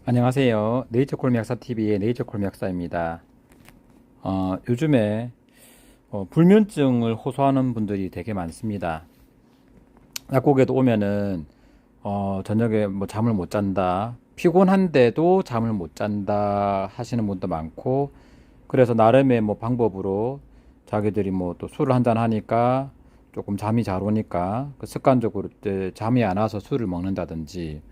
안녕하세요. 네이처콜미약사TV의 네이처콜미약사입니다. 요즘에 불면증을 호소하는 분들이 되게 많습니다. 약국에도 오면은 저녁에 뭐 잠을 못 잔다, 피곤한데도 잠을 못 잔다 하시는 분도 많고, 그래서 나름의 뭐 방법으로 자기들이 뭐 또 술을 한잔 하니까 조금 잠이 잘 오니까 그 습관적으로 잠이 안 와서 술을 먹는다든지,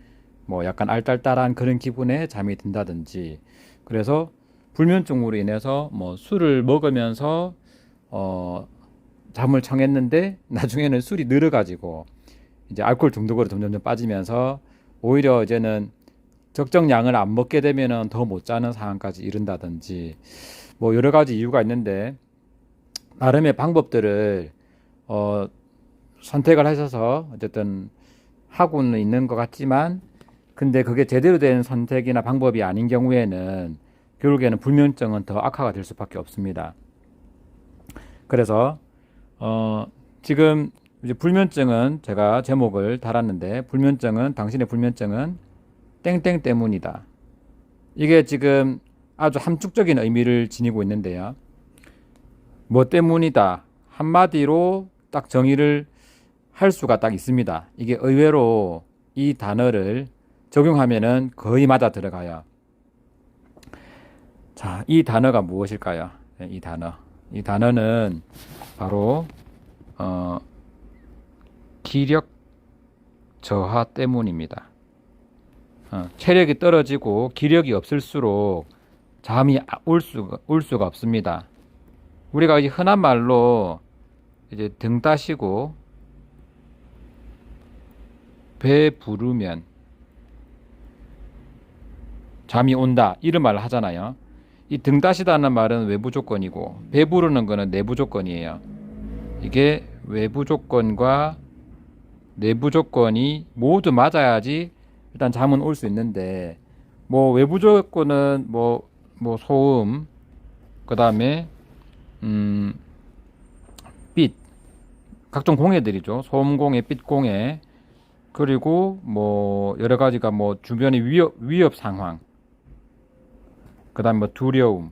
뭐 약간 알딸딸한 그런 기분에 잠이 든다든지, 그래서 불면증으로 인해서 뭐 술을 먹으면서 어 잠을 청했는데 나중에는 술이 늘어가지고 이제 알코올 중독으로 점점점 빠지면서 오히려 이제는 적정량을 안 먹게 되면은 더 못 자는 상황까지 이른다든지, 뭐 여러 가지 이유가 있는데 나름의 방법들을 어 선택을 하셔서 어쨌든 하고는 있는 것 같지만, 근데 그게 제대로 된 선택이나 방법이 아닌 경우에는 결국에는 불면증은 더 악화가 될 수밖에 없습니다. 그래서 지금 이제 불면증은 제가 제목을 달았는데, 불면증은 당신의 불면증은 땡땡 때문이다. 이게 지금 아주 함축적인 의미를 지니고 있는데요. 뭐 때문이다 한마디로 딱 정의를 할 수가 딱 있습니다. 이게 의외로 이 단어를 적용하면은 거의 맞아 들어가요. 자, 이 단어가 무엇일까요? 네, 이 단어. 이 단어는 바로 어, 기력 저하 때문입니다. 체력이 떨어지고 기력이 없을수록 잠이 올 수가 없습니다. 우리가 이제 흔한 말로 이제 등 따시고 배 부르면 잠이 온다, 이런 말을 하잖아요. 이 등 따시다는 말은 외부 조건이고 배 부르는 거는 내부 조건이에요. 이게 외부 조건과 내부 조건이 모두 맞아야지 일단 잠은 올 수 있는데, 뭐 외부 조건은 뭐 소음, 그 다음에 빛, 각종 공해들이죠. 소음 공해, 빛 공해, 그리고 뭐 여러 가지가 뭐 주변의 위협 상황, 그 다음에 뭐 두려움,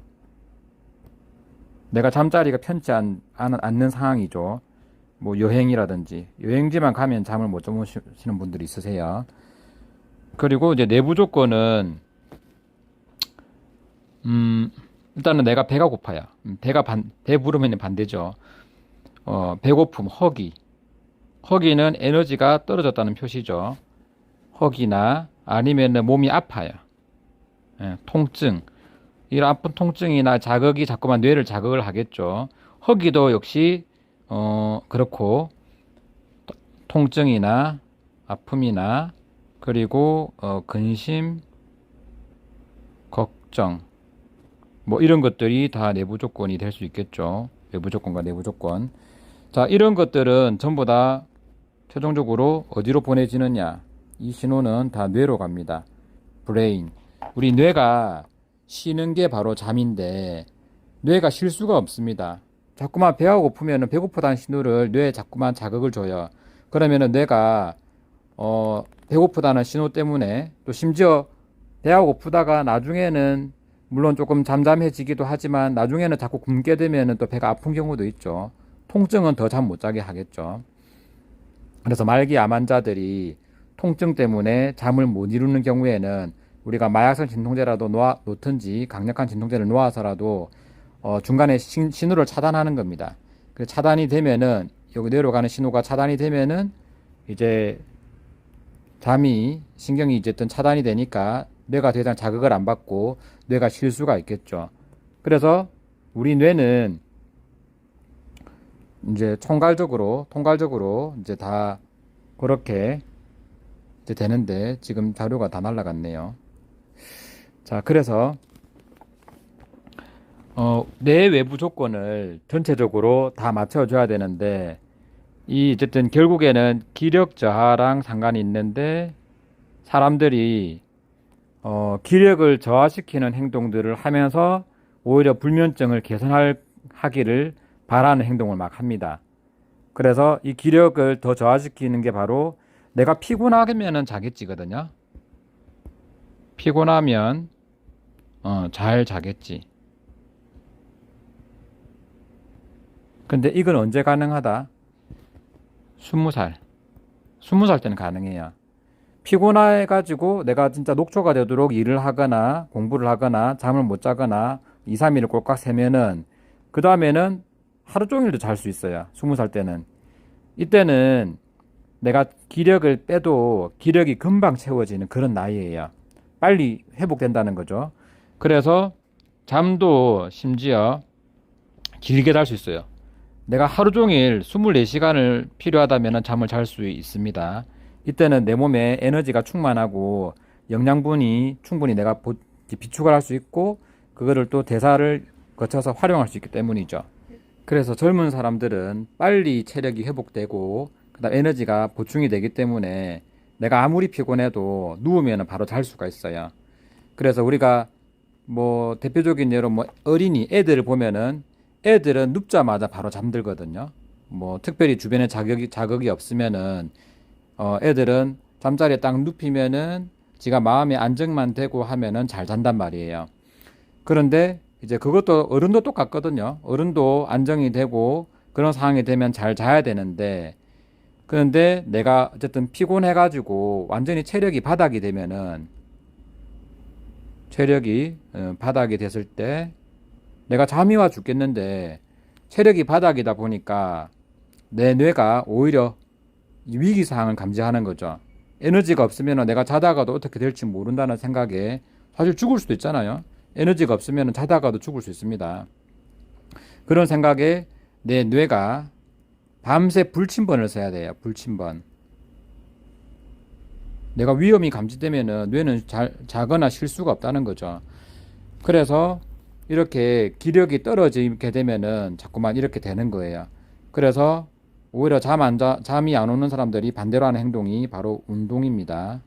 내가 잠자리가 편치 않는 상황이죠. 뭐 여행이라든지, 여행지만 가면 잠을 못 주무시는 분들이 있으세요. 그리고 이제 내부 조건은 일단은 내가 배가 고파요. 배 부르면 반대죠. 배고픔, 허기는 에너지가 떨어졌다는 표시죠. 허기나 아니면은 몸이 아파요. 예, 통증, 이런 아픈 통증이나 자극이 자꾸만 뇌를 자극을 하겠죠. 허기도 역시 그렇고, 통증이나 아픔이나, 그리고 근심, 걱정, 뭐 이런 것들이 다 내부 조건이 될 수 있겠죠. 외부 조건과 내부 조건. 자, 이런 것들은 전부 다 최종적으로 어디로 보내지느냐? 이 신호는 다 뇌로 갑니다. 브레인. 우리 뇌가 쉬는 게 바로 잠인데, 뇌가 쉴 수가 없습니다. 자꾸만 배가 고프면 배고프다는 신호를 뇌에 자꾸만 자극을 줘요. 그러면은 뇌가 배고프다는 신호 때문에, 또 심지어 배가 고프다가 나중에는 물론 조금 잠잠해지기도 하지만 나중에는 자꾸 굶게 되면은 또 배가 아픈 경우도 있죠. 통증은 더 잠 못 자게 하겠죠. 그래서 말기 암 환자들이 통증 때문에 잠을 못 이루는 경우에는 우리가 마약성 진통제라도 놓든지 강력한 진통제를 놓아서라도 중간에 신호를 차단하는 겁니다. 그 차단이 되면은, 여기 내려가는 신호가 차단이 되면은 이제 신경이 어쨌든 차단이 되니까 뇌가 더 이상 자극을 안 받고 뇌가 쉴 수가 있겠죠. 그래서 우리 뇌는 이제 통괄적으로 이제 다 그렇게 이제 되는데, 지금 자료가 다 날라갔네요. 자, 그래서 뇌 외부 조건을 전체적으로 다 맞춰줘야 되는데, 이 어쨌든 결국에는 기력 저하랑 상관이 있는데, 사람들이 기력을 저하시키는 행동들을 하면서 오히려 불면증을 하기를 바라는 행동을 막 합니다. 그래서 이 기력을 더 저하시키는 게 바로, 내가 피곤하면은 자겠지거든요. 피곤하면 잘 자겠지. 근데 이건 언제 가능하다? 20살. 20살 때는 가능해요. 피곤해가지고 내가 진짜 녹초가 되도록 일을 하거나 공부를 하거나 잠을 못 자거나 2, 3일을 꼴깍 새면은 그 다음에는 하루 종일도 잘 수 있어요. 20살 때는. 이때는 내가 기력을 빼도 기력이 금방 채워지는 그런 나이예요. 빨리 회복된다는 거죠. 그래서 잠도 심지어 길게 잘 수 있어요. 내가 하루 종일 24시간을 필요하다면 잠을 잘 수 있습니다. 이때는 내 몸에 에너지가 충만하고 영양분이 충분히 내가 비축을 할 수 있고 그거를 또 대사를 거쳐서 활용할 수 있기 때문이죠. 그래서 젊은 사람들은 빨리 체력이 회복되고 그다음 에너지가 보충이 되기 때문에 내가 아무리 피곤해도 누우면 바로 잘 수가 있어요. 그래서 우리가 뭐 대표적인 예로 뭐 어린이 애들을 보면은 애들은 눕자마자 바로 잠들거든요. 뭐 특별히 주변에 자극이 없으면은 애들은 잠자리에 딱 눕히면은 지가 마음의 안정만 되고 하면은 잘 잔단 말이에요. 그런데 이제 그것도 어른도 똑같거든요. 어른도 안정이 되고 그런 상황이 되면 잘 자야 되는데 그런데 내가 어쨌든 피곤해가지고 완전히 체력이 바닥이 되면은 체력이 바닥이 됐을 때 내가 잠이 와 죽겠는데 체력이 바닥이다 보니까 내 뇌가 오히려 위기 상황을 감지하는 거죠. 에너지가 없으면 내가 자다가도 어떻게 될지 모른다는 생각에 사실 죽을 수도 있잖아요. 에너지가 없으면 자다가도 죽을 수 있습니다. 그런 생각에 내 뇌가 밤새 불침번을 써야 돼요. 불침번. 내가 위험이 감지되면 뇌는 자거나 쉴 수가 없다는 거죠. 그래서 이렇게 기력이 떨어지게 되면은 자꾸만 이렇게 되는 거예요. 그래서 오히려 잠이 안 오는 사람들이 반대로 하는 행동이 바로 운동입니다.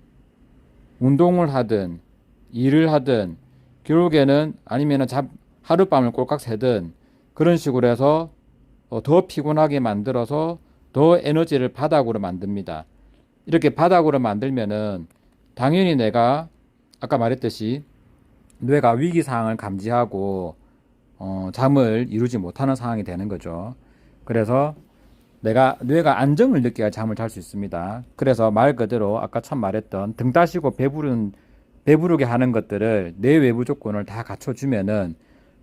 운동을 하든 일을 하든 결국에는 아니면은 하룻밤을 꼴깍 새든 그런 식으로 해서 더 피곤하게 만들어서 더 에너지를 바닥으로 만듭니다. 이렇게 바닥으로 만들면은 당연히 내가 아까 말했듯이 뇌가 위기 상황을 감지하고 잠을 이루지 못하는 상황이 되는 거죠. 그래서 뇌가 안정을 느껴야 잠을 잘 수 있습니다. 그래서 말 그대로 아까 처음 말했던 등 따시고 배부르게 하는 것들을 뇌 외부 조건을 다 갖춰주면은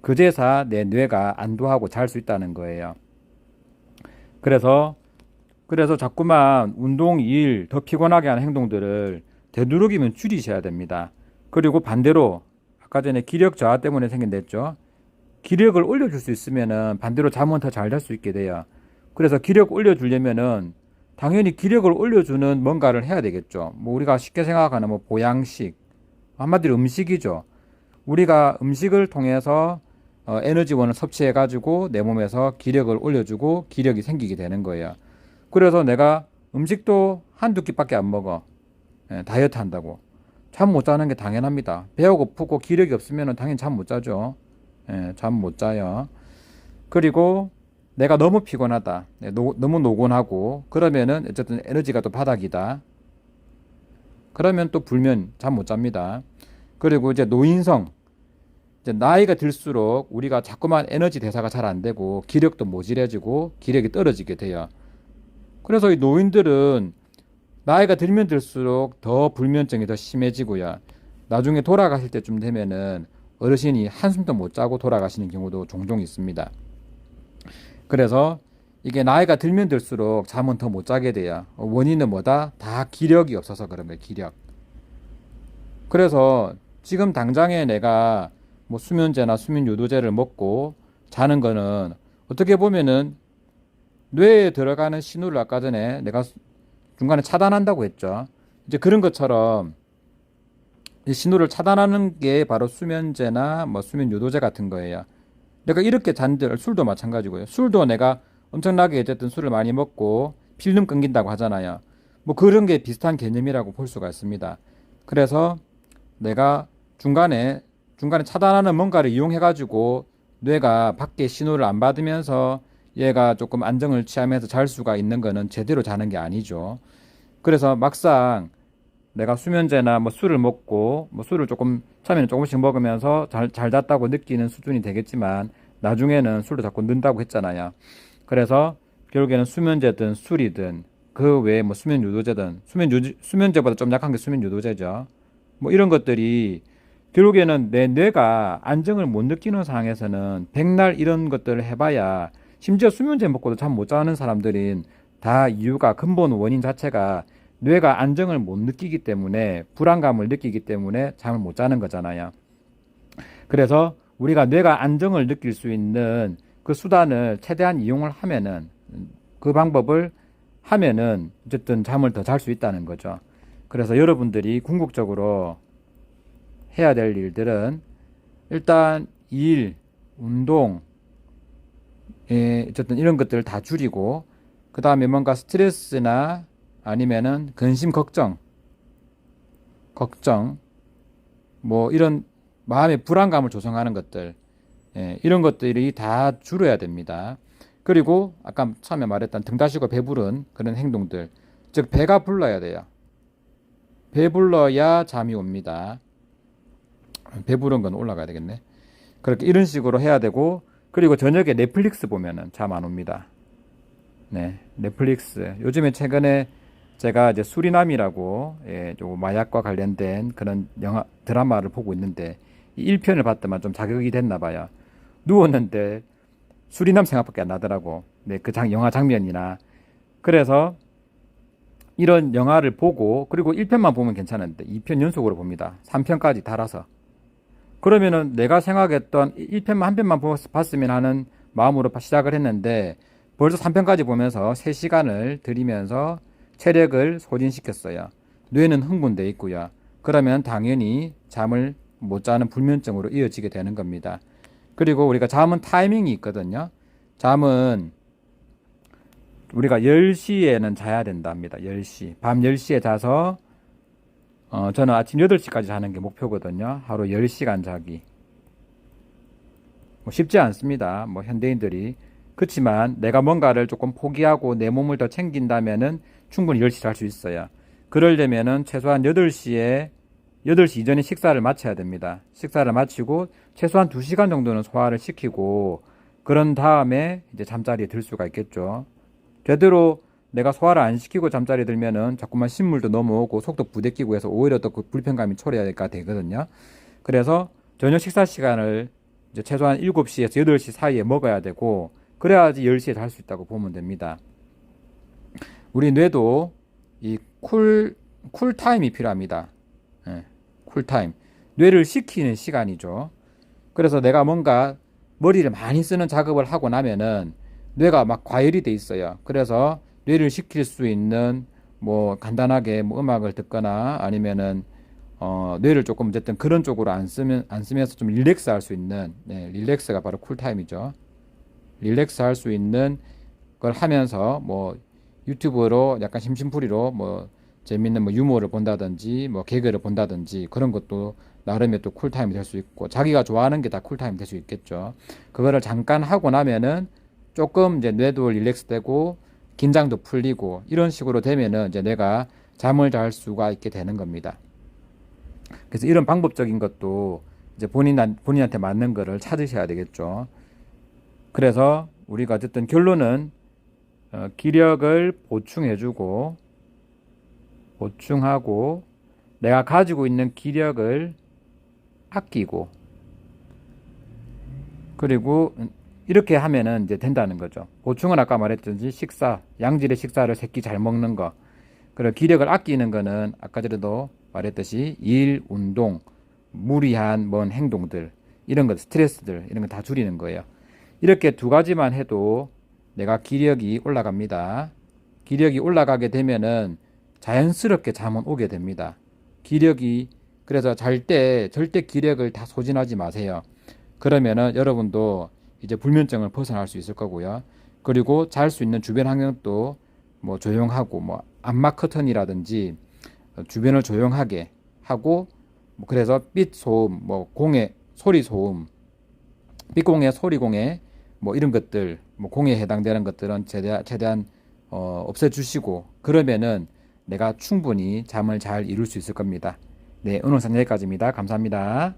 그제서 내 뇌가 안도하고 잘 수 있다는 거예요. 그래서 자꾸만 운동, 일, 더 피곤하게 하는 행동들을 되도록이면 줄이셔야 됩니다. 그리고 반대로 아까 전에 기력 저하 때문에 생긴댔죠. 기력을 올려줄 수 있으면은 반대로 잠은 더 잘 잘 수 있게 돼요. 그래서 기력 올려주려면은 당연히 기력을 올려주는 뭔가를 해야 되겠죠. 뭐 우리가 쉽게 생각하는 뭐 보양식, 한마디로 음식이죠. 우리가 음식을 통해서 에너지원을 섭취해가지고 내 몸에서 기력을 올려주고 기력이 생기게 되는 거예요. 그래서 내가 음식도 한두 끼밖에 안 먹어. 다이어트 한다고. 잠 못 자는 게 당연합니다. 배가 고프고 기력이 없으면 당연히 잠 못 자죠. 잠 못 자요. 그리고 내가 너무 피곤하다. 너무 노곤하고 그러면은 어쨌든 에너지가 또 바닥이다. 그러면 또 불면 잠 못 잡니다. 그리고 이제 노인성. 이제 나이가 들수록 우리가 자꾸만 에너지 대사가 잘 안 되고 기력도 모질해지고 기력이 떨어지게 돼요. 그래서 이 노인들은 나이가 들면 들수록 더 불면증이 더 심해지고요. 나중에 돌아가실 때쯤 되면은 어르신이 한숨도 못 자고 돌아가시는 경우도 종종 있습니다. 그래서 이게 나이가 들면 들수록 잠은 더 못 자게 돼요. 원인은 뭐다? 다 기력이 없어서 그런 거예요. 기력. 그래서 지금 당장에 내가 뭐 수면제나 수면요도제를 먹고 자는 거는 어떻게 보면은 뇌에 들어가는 신호를 아까 전에 내가 중간에 차단한다고 했죠. 이제 그런 것처럼 이 신호를 차단하는 게 바로 수면제나 뭐 수면요도제 같은 거예요. 내가 이렇게 잔들 술도 마찬가지고요. 술도 내가 엄청나게 어쨌든 술을 많이 먹고 필름 끊긴다고 하잖아요. 뭐 그런 게 비슷한 개념이라고 볼 수가 있습니다. 그래서 내가 중간에 차단하는 뭔가를 이용해 가지고 뇌가 밖에 신호를 안 받으면서 얘가 조금 안정을 취하면서 잘 수가 있는 거는 제대로 자는 게 아니죠. 그래서 막상 내가 수면제나 뭐 술을 먹고 뭐 술을 조금 처음에는 조금씩 먹으면서 잘 잤다고 느끼는 수준이 되겠지만 나중에는 술도 자꾸 는다고 했잖아요. 그래서 결국에는 수면제든 술이든 그 외에 뭐 수면 유도제든 수면제보다 좀 약한 게 수면 유도제죠. 뭐 이런 것들이 결국에는 내 뇌가 안정을 못 느끼는 상황에서는 백날 이런 것들을 해봐야 심지어 수면제 먹고도 잠 못 자는 사람들인 다 이유가 근본 원인 자체가 뇌가 안정을 못 느끼기 때문에 불안감을 느끼기 때문에 잠을 못 자는 거잖아요. 그래서 우리가 뇌가 안정을 느낄 수 있는 그 수단을 최대한 이용을 하면은 그 방법을 하면은 어쨌든 잠을 더 잘 수 있다는 거죠. 그래서 여러분들이 궁극적으로 해야 될 일들은 일단 일, 운동, 어쨌든 이런 것들을 다 줄이고 그 다음에 뭔가 스트레스나 아니면은 근심 걱정 뭐 이런 마음의 불안감을 조성하는 것들 이런 것들이 다 줄여야 됩니다. 그리고 아까 처음에 말했던 등 다시고 배부른 그런 행동들 즉 배가 불러야 돼요. 배불러야 잠이 옵니다. 배부른 건 올라가야 되겠네. 그렇게 이런 식으로 해야 되고 그리고 저녁에 넷플릭스 보면은 잠 안 옵니다. 네, 넷플릭스 요즘에 최근에 제가 이제 수리남이라고 좀 마약과 관련된 그런 영화 드라마를 보고 있는데 이 1편을 봤더만 좀 자극이 됐나 봐요. 누웠는데 수리남 생각밖에 안 나더라고. 네, 그 영화 장면이나 그래서 이런 영화를 보고 그리고 1편만 보면 괜찮은데 2편 연속으로 봅니다. 3편까지 달아서. 그러면은 내가 생각했던 1편만 한 편만 봤으면 하는 마음으로 시작을 했는데 벌써 3편까지 보면서 3시간을 들이면서 체력을 소진시켰어요. 뇌는 흥분돼 있고요. 그러면 당연히 잠을 못 자는 불면증으로 이어지게 되는 겁니다. 그리고 우리가 잠은 타이밍이 있거든요. 잠은 우리가 10시에는 자야 된답니다. 10시. 밤 10시에 자서 저는 아침 8시까지 자는 게 목표거든요. 하루 10시간 자기. 뭐 쉽지 않습니다. 뭐 현대인들이. 그렇지만 내가 뭔가를 조금 포기하고 내 몸을 더 챙긴다면은 충분히 10시 잘 수 있어요. 그러려면은 최소한 8시 이전에 식사를 마쳐야 됩니다. 식사를 마치고 최소한 2시간 정도는 소화를 시키고 그런 다음에 이제 잠자리에 들 수가 있겠죠. 되도록 내가 소화를 안 시키고 잠자리에 들면은 자꾸만 신물도 넘어오고 속도 부대끼고 해서 오히려 더 그 불편감이 초래가 되거든요. 그래서 저녁 식사 시간을 이제 최소한 7시에서 8시 사이에 먹어야 되고 그래야지 10시에 잘 수 있다고 보면 됩니다. 우리 뇌도 이 쿨타임이 필요합니다. 쿨타임. 뇌를 식히는 시간이죠. 그래서 내가 뭔가 머리를 많이 쓰는 작업을 하고 나면은 뇌가 막 과열이 돼 있어요. 그래서 뇌를 식힐 수 있는 뭐 간단하게 뭐 음악을 듣거나 아니면은 뇌를 조금 어쨌든 그런 쪽으로 안 쓰면서 좀 릴렉스 할 수 있는 릴렉스가 바로 쿨타임이죠. 릴렉스 할 수 있는 걸 하면서 뭐 유튜브로 약간 심심풀이로 뭐 재밌는 뭐 유머를 본다든지 뭐 개그를 본다든지 그런 것도 나름의 또 쿨타임이 될 수 있고 자기가 좋아하는 게 다 쿨타임이 될 수 있겠죠. 그거를 잠깐 하고 나면은 조금 이제 뇌도 릴렉스 되고 긴장도 풀리고 이런 식으로 되면은 이제 내가 잠을 잘 수가 있게 되는 겁니다. 그래서 이런 방법적인 것도 이제 본인한테 맞는 거를 찾으셔야 되겠죠. 그래서 우리가 어쨌든 결론은 기력을 보충하고 내가 가지고 있는 기력을 아끼고 그리고 이렇게 하면은 이제 된다는 거죠. 보충은 아까 말했듯이 양질의 식사를 새끼 잘 먹는 거. 그리고 기력을 아끼는 거는 아까 전에도 말했듯이 일, 운동, 무리한 뭔 행동들, 이런 것, 스트레스들, 이런 거 다 줄이는 거예요. 이렇게 두 가지만 해도 내가 기력이 올라갑니다. 기력이 올라가게 되면은 자연스럽게 잠은 오게 됩니다. 그래서 잘 때 절대 기력을 다 소진하지 마세요. 그러면은 여러분도 이제 불면증을 벗어날 수 있을 거고요. 그리고 잘 수 있는 주변 환경도 뭐 조용하고 뭐 암막 커튼이라든지 주변을 조용하게 하고 뭐 그래서 빛 소음, 뭐 공해 소리 소음, 빛공해, 소리공해 뭐 이런 것들 뭐 공해에 해당되는 것들은 최대한 없애주시고 그러면은 내가 충분히 잠을 잘 이룰 수 있을 겁니다. 네, 오늘 영상 여기까지입니다. 감사합니다.